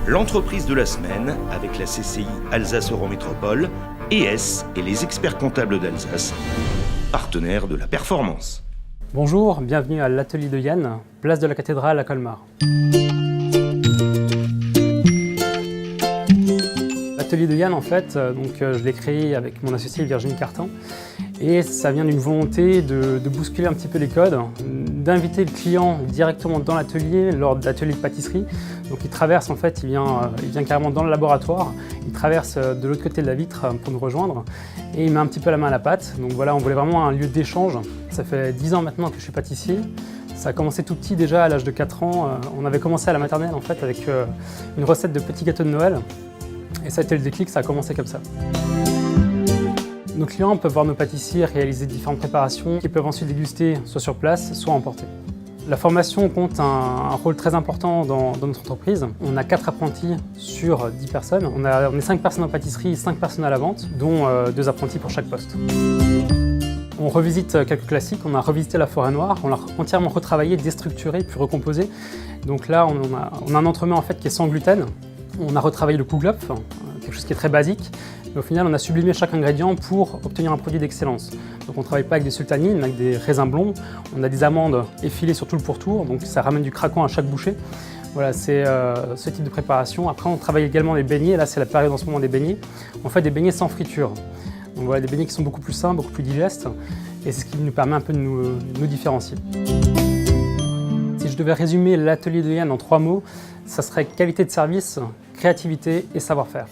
l'entreprise de la semaine avec la CCI Alsace Eurométropole, ES et les experts comptables d'Alsace, partenaires de la performance. Bonjour, bienvenue à l'atelier de Yann, place de la Cathédrale à Colmar. L'atelier de Yann, en fait, je l'ai créé avec mon associé Virginie Cartan. Et ça vient d'une volonté de bousculer un petit peu les codes, d'inviter le client directement dans l'atelier lors de l'atelier de pâtisserie. Donc il traverse, en fait, il vient carrément dans le laboratoire, il traverse de l'autre côté de la vitre pour nous rejoindre et il met un petit peu la main à la pâte. Donc voilà, on voulait vraiment un lieu d'échange. Ça fait 10 ans maintenant que je suis pâtissier. Ça a commencé tout petit déjà, à l'âge de 4 ans. On avait commencé à la maternelle en fait avec une recette de petits gâteaux de Noël. Et ça a été le déclic, ça a commencé comme ça. Nos clients peuvent voir nos pâtissiers réaliser différentes préparations qu'ils peuvent ensuite déguster soit sur place, soit emporter. La formation compte un rôle très important dans notre entreprise. On a 4 apprentis sur 10 personnes. On est 5 personnes en pâtisserie et 5 personnes à la vente, dont 2 apprentis pour chaque poste. On revisite quelques classiques. On a revisité la forêt noire, on l'a entièrement retravaillé, déstructuré, puis recomposé. Donc là, on a un entremets en fait qui est sans gluten. On a retravaillé le Kuglöpf, quelque chose qui est très basique. Mais au final, on a sublimé chaque ingrédient pour obtenir un produit d'excellence. Donc on ne travaille pas avec des sultanines, mais avec des raisins blonds. On a des amandes effilées sur tout le pourtour, donc ça ramène du craquant à chaque bouchée. Voilà, c'est ce type de préparation. Après, on travaille également les beignets. Là, c'est la période en ce moment des beignets. On fait des beignets sans friture. Donc voilà, des beignets qui sont beaucoup plus sains, beaucoup plus digestes. Et c'est ce qui nous permet un peu de nous différencier. Si je devais résumer l'atelier de Yann en 3 mots, ça serait qualité de service, créativité et savoir-faire.